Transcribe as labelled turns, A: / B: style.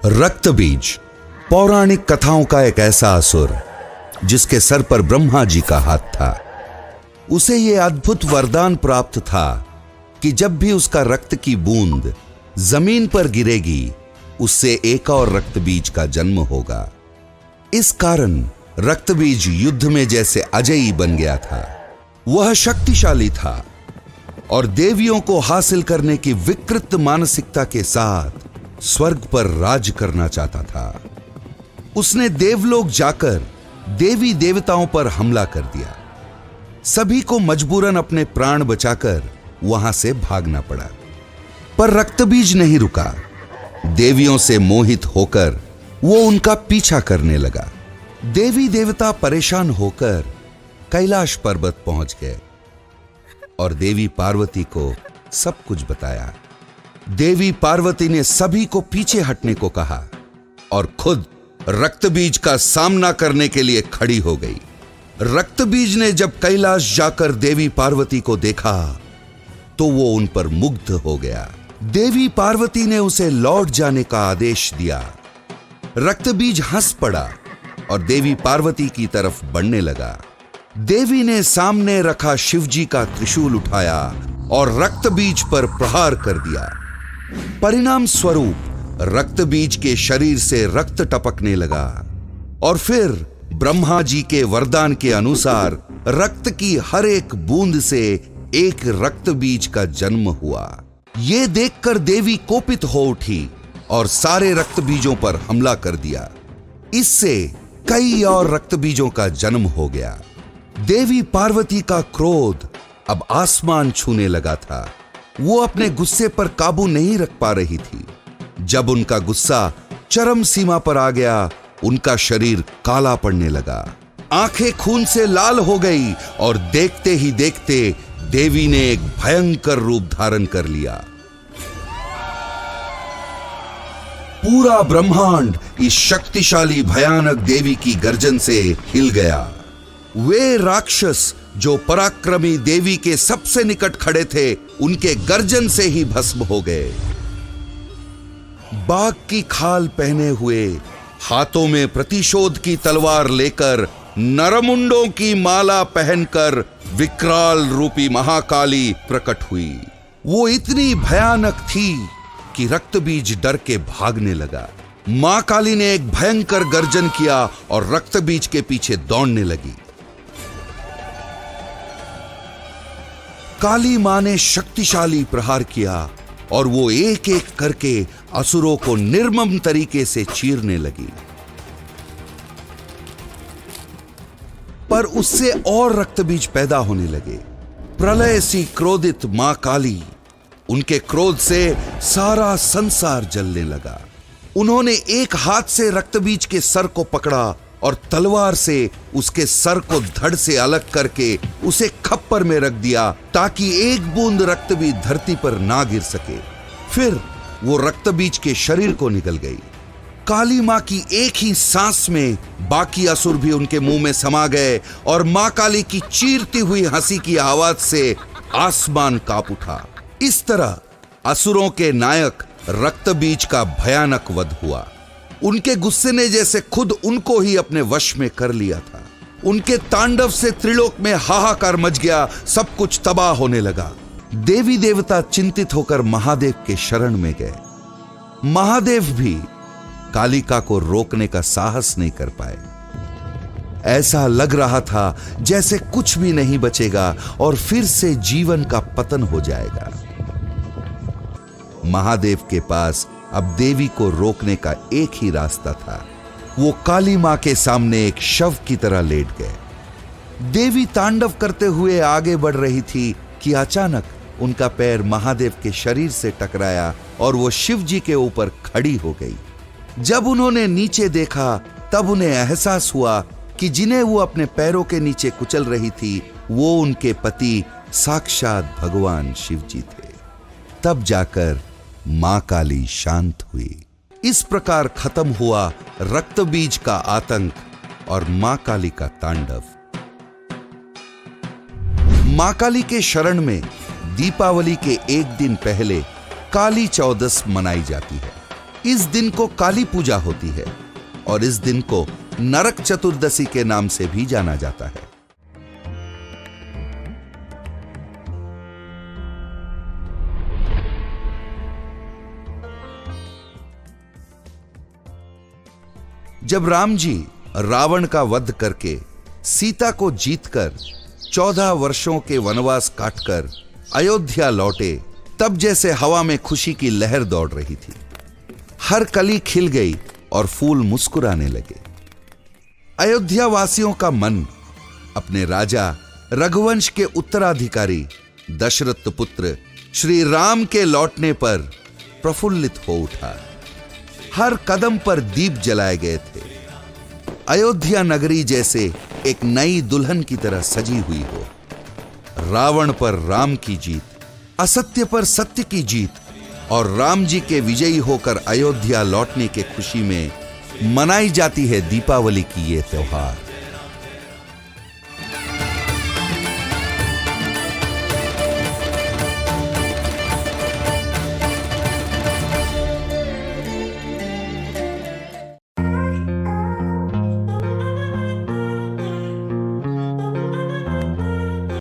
A: रक्तबीज पौराणिक कथाओं का एक ऐसा असुर जिसके सर पर ब्रह्मा जी का हाथ था। उसे यह अद्भुत वरदान प्राप्त था कि जब भी उसका रक्त की बूंद जमीन पर गिरेगी, उससे एक और रक्तबीज का जन्म होगा। इस कारण रक्तबीज युद्ध में जैसे अजयी बन गया था। वह शक्तिशाली था और देवियों को हासिल करने की विकृत मानसिकता के साथ स्वर्ग पर राज करना चाहता था। उसने देवलोक जाकर देवी देवताओं पर हमला कर दिया। सभी को मजबूरन अपने प्राण बचाकर वहां से भागना पड़ा, पर रक्तबीज नहीं रुका। देवियों से मोहित होकर वो उनका पीछा करने लगा। देवी देवता परेशान होकर कैलाश पर्वत पहुंच गए और देवी पार्वती को सब कुछ बताया। देवी पार्वती ने सभी को पीछे हटने को कहा और खुद रक्तबीज का सामना करने के लिए खड़ी हो गई। रक्तबीज ने जब कैलाश जाकर देवी पार्वती को देखा तो वो उन पर मुग्ध हो गया। देवी पार्वती ने उसे लौट जाने का आदेश दिया। रक्तबीज हंस पड़ा और देवी पार्वती की तरफ बढ़ने लगा। देवी ने सामने रखा शिवजी का त्रिशूल उठाया और रक्तबीज पर प्रहार कर दिया। परिणाम स्वरूप रक्तबीज के शरीर से रक्त टपकने लगा और फिर ब्रह्मा जी के वरदान के अनुसार रक्त की हर एक बूंद से एक रक्तबीज का जन्म हुआ। यह देखकर देवी कोपित हो उठी और सारे रक्तबीजों पर हमला कर दिया। इससे कई और रक्तबीजों का जन्म हो गया। देवी पार्वती का क्रोध अब आसमान छूने लगा था। वो अपने गुस्से पर काबू नहीं रख पा रही थी। जब उनका गुस्सा चरम सीमा पर आ गया, उनका शरीर काला पड़ने लगा, आंखें खून से लाल हो गई और देखते ही देखते देवी ने एक भयंकर रूप धारण कर लिया। पूरा ब्रह्मांड इस शक्तिशाली भयानक देवी की गर्जन से हिल गया। वे राक्षस जो पराक्रमी देवी के सबसे निकट खड़े थे, उनके गर्जन से ही भस्म हो गए। बाघ की खाल पहने हुए, हाथों में प्रतिशोध की तलवार लेकर, नरमुंडों की माला पहनकर विकराल रूपी महाकाली प्रकट हुई। वो इतनी भयानक थी कि रक्तबीज डर के भागने लगा। मां काली ने एक भयंकर गर्जन किया और रक्तबीज के पीछे दौड़ने लगी। काली मां ने शक्तिशाली प्रहार किया और वो एक एक करके असुरों को निर्मम तरीके से चीरने लगी। पर उससे और रक्तबीज पैदा होने लगे। प्रलय सी क्रोधित मां काली, उनके क्रोध से सारा संसार जलने लगा। उन्होंने एक हाथ से रक्तबीज के सर को पकड़ा और तलवार से उसके सर को धड़ से अलग करके उसे खप्पर में रख दिया ताकि एक बूंद रक्त भी धरती पर ना गिर सके। फिर वो रक्तबीज के शरीर को निकल गई। काली मां की एक ही सांस में बाकी असुर भी उनके मुंह में समा गए और मां काली की चीरती हुई हंसी की आवाज से आसमान कांप उठा। इस तरह असुरों के नायक रक्तबीज का भयानक वध हुआ। उनके गुस्से ने जैसे खुद उनको ही अपने वश में कर लिया था। उनके तांडव से त्रिलोक में हाहाकार मच गया, सब कुछ तबाह होने लगा। देवी देवता चिंतित होकर महादेव के शरण में गए। महादेव भी कालिका को रोकने का साहस नहीं कर पाए। ऐसा लग रहा था जैसे कुछ भी नहीं बचेगा और फिर से जीवन का पतन हो जाएगा। महादेव के पास अब देवी को रोकने का एक ही रास्ता था। वो काली मां के सामने एक शव की तरह लेट गए। देवी तांडव करते हुए आगे बढ़ रही थी कि अचानक उनका पैर महादेव के शरीर से टकराया और वो शिव जी के ऊपर खड़ी हो गई। जब उन्होंने नीचे देखा तब उन्हें एहसास हुआ कि जिन्हें वो अपने पैरों के नीचे कुचल रही थी, वो उनके पति साक्षात भगवान शिव जी थे। तब जाकर मां काली शांत हुई। इस प्रकार खत्म हुआ रक्तबीज का आतंक और मां काली का तांडव। मां काली के शरण में दीपावली के एक दिन पहले काली चौदस मनाई जाती है। इस दिन को काली पूजा होती है और इस दिन को नरक चतुर्दशी के नाम से भी जाना जाता है। जब राम जी रावण का वध करके सीता को जीतकर 14 वर्षों के वनवास काटकर अयोध्या लौटे, तब जैसे हवा में खुशी की लहर दौड़ रही थी। हर कली खिल गई और फूल मुस्कुराने लगे। अयोध्या वासियों का मन अपने राजा रघुवंश के उत्तराधिकारी दशरथ पुत्र श्री राम के लौटने पर प्रफुल्लित हो उठा। हर कदम पर दीप जलाए गए थे। अयोध्या नगरी जैसे एक नई दुल्हन की तरह सजी हुई हो। रावण पर राम की जीत, असत्य पर सत्य की जीत और राम जी के विजयी होकर अयोध्या लौटने के खुशी में मनाई जाती है दीपावली की ये त्योहार।